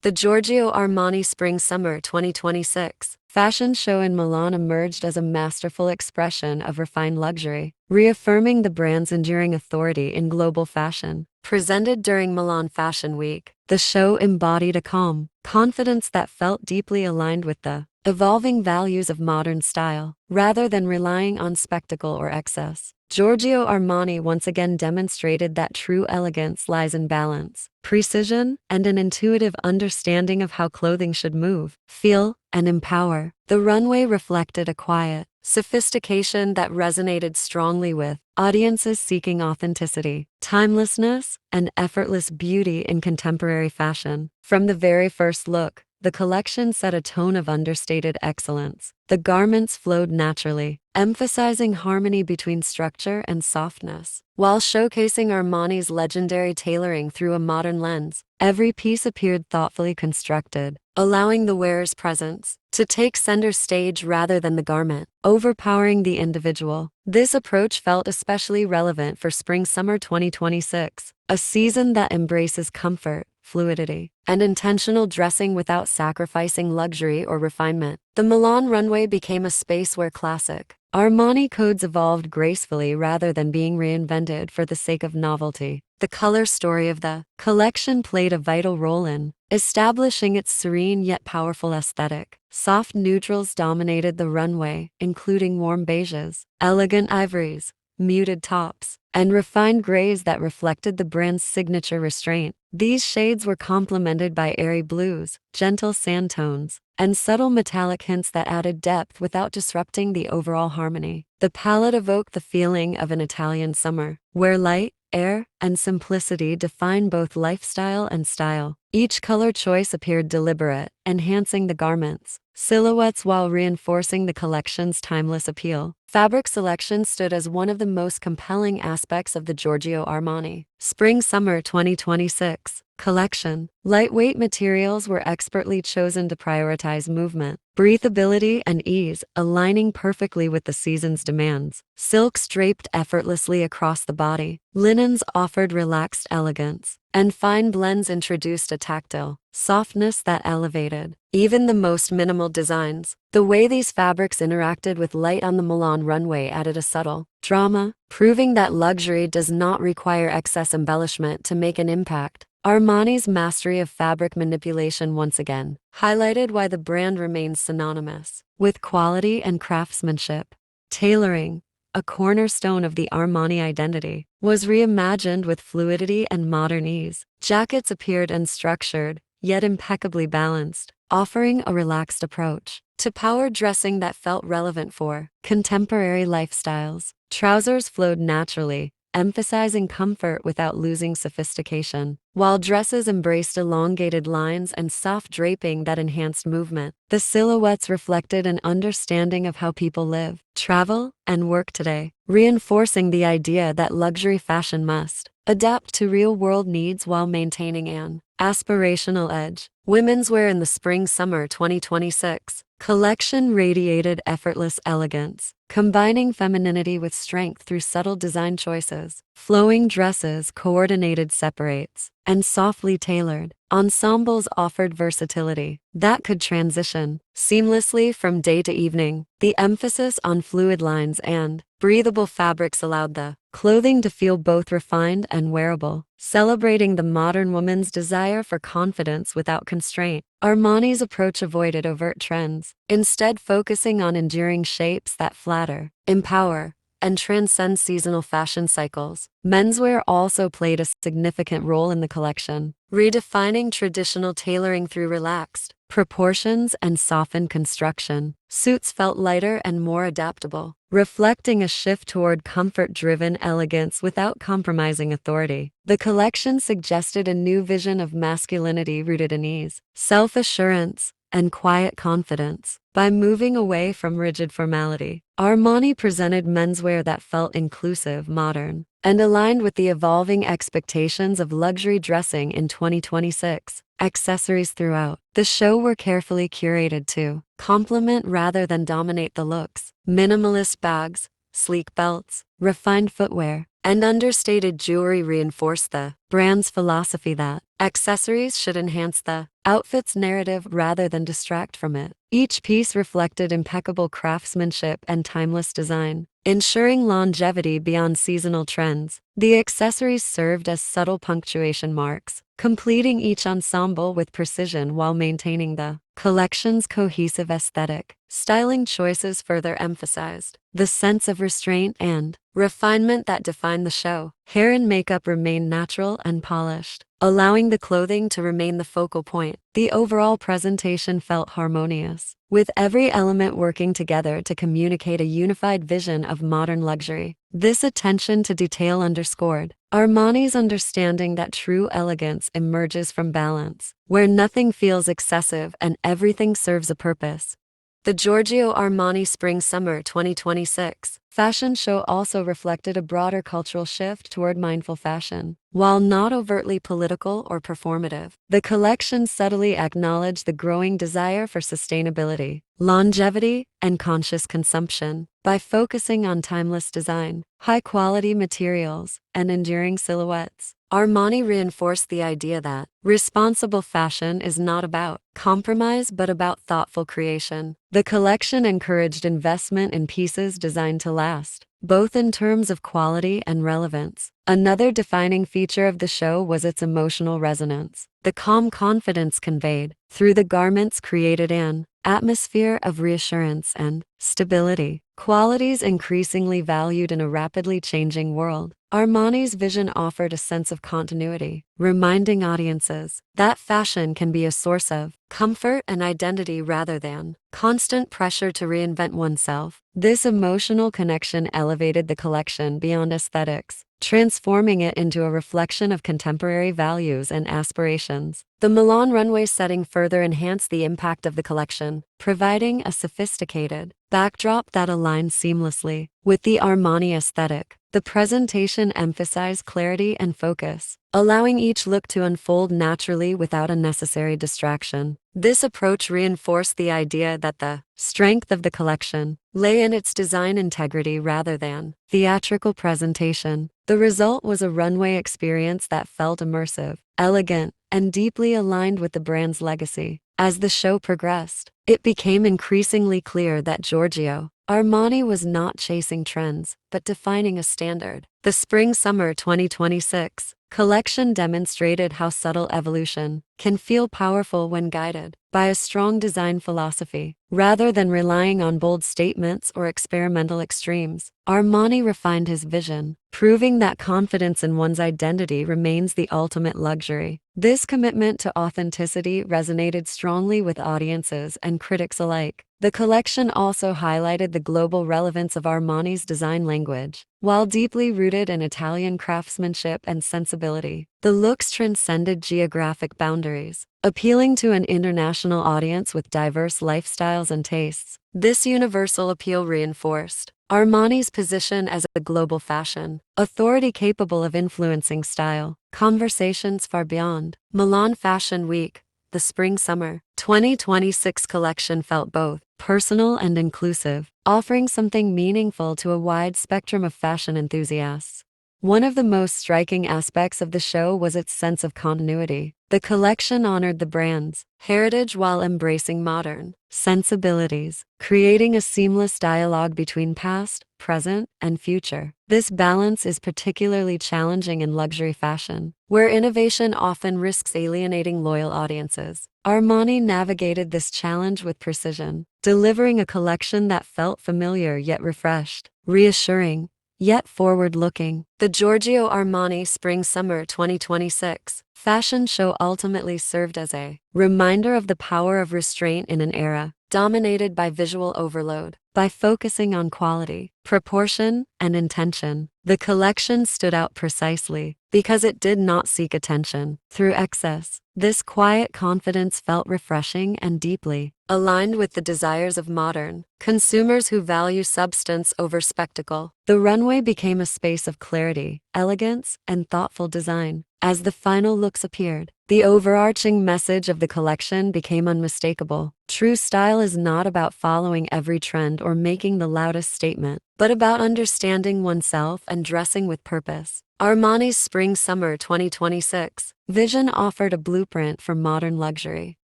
The Giorgio Armani Spring Summer 2026 fashion show in Milan emerged as a masterful expression of refined luxury, reaffirming the brand's enduring authority in global fashion. Presented during Milan Fashion Week, the show embodied a calm confidence that felt deeply aligned with the evolving values of modern style, rather than relying on spectacle or excess. Giorgio Armani once again demonstrated that true elegance lies in balance, precision, and an intuitive understanding of how clothing should move, feel, and empower. The runway reflected a quiet sophistication that resonated strongly with audiences seeking authenticity, timelessness, and effortless beauty in contemporary fashion. From the very first look, the collection set a tone of understated excellence. The garments flowed naturally, emphasizing harmony between structure and softness, while showcasing Armani's legendary tailoring through a modern lens. Every piece appeared thoughtfully constructed, allowing the wearer's presence to take center stage rather than the garment, overpowering the individual. This approach felt especially relevant for Spring-Summer 2026, a season that embraces comfort, fluidity, and intentional dressing without sacrificing luxury or refinement. The Milan runway became a space where classic Armani codes evolved gracefully rather than being reinvented for the sake of novelty. The color story of the collection played a vital role in establishing its serene yet powerful aesthetic. Soft neutrals dominated the runway, including warm beiges, elegant ivories, muted tops, and refined grays that reflected the brand's signature restraint. These shades were complemented by airy blues, gentle sand tones, and subtle metallic hints that added depth without disrupting the overall harmony. The palette evoked the feeling of an Italian summer, where light, air, and simplicity define both lifestyle and style. Each color choice appeared deliberate, enhancing the garment's silhouettes while reinforcing the collection's timeless appeal. Fabric selection stood as one of the most compelling aspects of the Giorgio Armani Spring-Summer 2026 collection. Lightweight materials were expertly chosen to prioritize movement, breathability, and ease, aligning perfectly with the season's demands. Silks draped effortlessly across the body, linens offered relaxed elegance, and fine blends introduced a tactile softness that elevated even the most minimal designs. The way these fabrics interacted with light on the Milan runway added a subtle drama, proving that luxury does not require excess embellishment to make an impact. Armani's mastery of fabric manipulation once again highlighted why the brand remains synonymous with quality and craftsmanship. Tailoring, a cornerstone of the Armani identity, was reimagined with fluidity and modern ease. Jackets appeared unstructured, yet impeccably balanced, offering a relaxed approach to power dressing that felt relevant for contemporary lifestyles. Trousers flowed naturally, emphasizing comfort without losing sophistication, while dresses embraced elongated lines and soft draping that enhanced movement. The silhouettes reflected an understanding of how people live, travel, and work today, reinforcing the idea that luxury fashion must adapt to real-world needs while maintaining an aspirational edge. Women's wear in the Spring-Summer 2026 collection radiated effortless elegance, combining femininity with strength through subtle design choices. Flowing dresses coordinated separates, and softly tailored ensembles offered versatility that could transition seamlessly from day to evening. The emphasis on fluid lines and breathable fabrics allowed the clothing to feel both refined and wearable, celebrating the modern woman's desire for confidence without constraint. Armani's approach avoided overt trends, instead focusing on enduring shapes that flatter, empower, and transcend seasonal fashion cycles. Menswear also played a significant role in the collection, redefining traditional tailoring through relaxed proportions and softened construction. Suits felt lighter and more adaptable, reflecting a shift toward comfort-driven elegance without compromising authority. The collection suggested a new vision of masculinity rooted in ease, self-assurance, and quiet confidence. By moving away from rigid formality, Armani presented menswear that felt inclusive, modern, and aligned with the evolving expectations of luxury dressing in 2026. Accessories throughout the show were carefully curated to complement rather than dominate the looks. Minimalist bags, sleek belts, refined footwear, and understated jewelry reinforced the brand's philosophy that accessories should enhance the outfit's narrative rather than distract from it. Each piece reflected impeccable craftsmanship and timeless design, ensuring longevity beyond seasonal trends. The accessories served as subtle punctuation marks, completing each ensemble with precision while maintaining the collection's cohesive aesthetic. Styling choices further emphasized the sense of restraint and refinement that defined the show. Hair and makeup remained natural and polished, allowing the clothing to remain the focal point. The overall presentation felt harmonious, with every element working together to communicate a unified vision of modern luxury. This attention to detail underscored Armani's understanding that true elegance emerges from balance, where nothing feels excessive and everything serves a purpose. The Giorgio Armani Spring Summer 2026 fashion show also reflected a broader cultural shift toward mindful fashion. While not overtly political or performative, the collection subtly acknowledged the growing desire for sustainability, longevity, and conscious consumption. By focusing on timeless design, high-quality materials, and enduring silhouettes, Armani reinforced the idea that responsible fashion is not about compromise but about thoughtful creation. The collection encouraged investment in pieces designed to last, both in terms of quality and relevance. Another defining feature of the show was its emotional resonance. The calm confidence conveyed through the garments created an atmosphere of reassurance and stability, qualities increasingly valued in a rapidly changing world. Armani's vision offered a sense of continuity, reminding audiences that fashion can be a source of comfort and identity rather than constant pressure to reinvent oneself. This emotional connection elevated the collection beyond aesthetics, transforming it into a reflection of contemporary values and aspirations. The Milan runway setting further enhanced the impact of the collection, providing a sophisticated backdrop that aligned seamlessly with the Armani aesthetic. The presentation emphasized clarity and focus, allowing each look to unfold naturally without unnecessary distraction. This approach reinforced the idea that the strength of the collection lay in its design integrity rather than theatrical presentation. The result was a runway experience that felt immersive, elegant, and deeply aligned with the brand's legacy. As the show progressed, it became increasingly clear that Giorgio Armani was not chasing trends, but defining a standard. The Spring-Summer 2026 collection demonstrated how subtle evolution can feel powerful when guided by a strong design philosophy. Rather than relying on bold statements or experimental extremes, Armani refined his vision, proving that confidence in one's identity remains the ultimate luxury. This commitment to authenticity resonated strongly with audiences and critics alike. The collection also highlighted the global relevance of Armani's design language. While deeply rooted in Italian craftsmanship and sensibility, the looks transcended geographic boundaries, appealing to an international audience with diverse lifestyles and tastes. This universal appeal reinforced Armani's position as a global fashion authority capable of influencing style conversations far beyond Milan Fashion Week. The Spring-Summer 2026 collection felt both personal and inclusive, offering something meaningful to a wide spectrum of fashion enthusiasts. One of the most striking aspects of the show was its sense of continuity. The collection honored the brand's heritage while embracing modern sensibilities, creating a seamless dialogue between past, present, and future. This balance is particularly challenging in luxury fashion, where innovation often risks alienating loyal audiences. Armani navigated this challenge with precision, delivering a collection that felt familiar yet refreshed, reassuring, yet forward-looking. The Giorgio Armani Spring Summer 2026 fashion show ultimately served as a reminder of the power of restraint in an era dominated by visual overload. By focusing on quality, proportion, and intention, the collection stood out precisely, because it did not seek attention through excess. This quiet confidence felt refreshing and deeply aligned with the desires of modern consumers who value substance over spectacle. The runway became a space of clarity, elegance, and thoughtful design. As the final looks appeared, the overarching message of the collection became unmistakable. True style is not about following every trend or making the loudest statement, but about understanding oneself and dressing with purpose. Armani's Spring Summer 2026 vision offered a blueprint for modern luxury,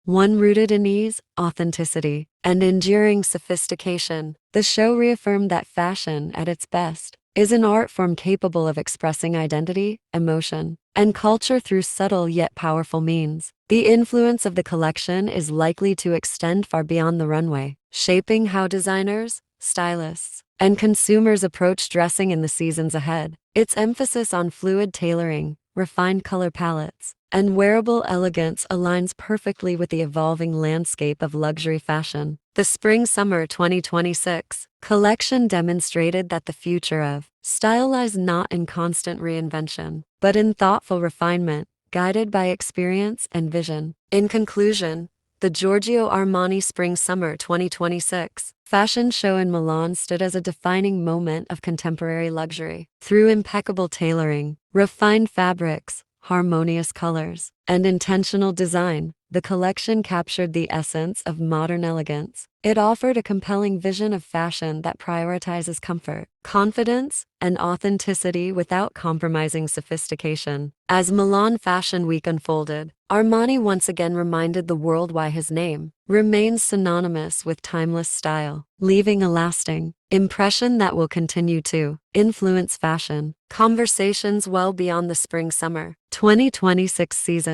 one rooted in ease, authenticity, and enduring sophistication. The show reaffirmed that fashion, at its best, is an art form capable of expressing identity, emotion, and culture through subtle yet powerful means. The influence of the collection is likely to extend far beyond the runway, shaping how designers, stylists, and consumers approach dressing in the seasons ahead. Its emphasis on fluid tailoring, refined color palettes, and wearable elegance aligns perfectly with the evolving landscape of luxury fashion. The Spring-Summer 2026 collection demonstrated that the future of style lies not in constant reinvention, but in thoughtful refinement, guided by experience and vision. In conclusion, the Giorgio Armani Spring Summer 2026 fashion show in Milan stood as a defining moment of contemporary luxury. Through impeccable tailoring, refined fabrics, harmonious colors, and intentional design, the collection captured the essence of modern elegance. It offered a compelling vision of fashion that prioritizes comfort, confidence, and authenticity without compromising sophistication. As Milan Fashion Week unfolded, Armani once again reminded the world why his name remains synonymous with timeless style, leaving a lasting impression that will continue to influence fashion conversations well beyond the spring-summer 2026 season.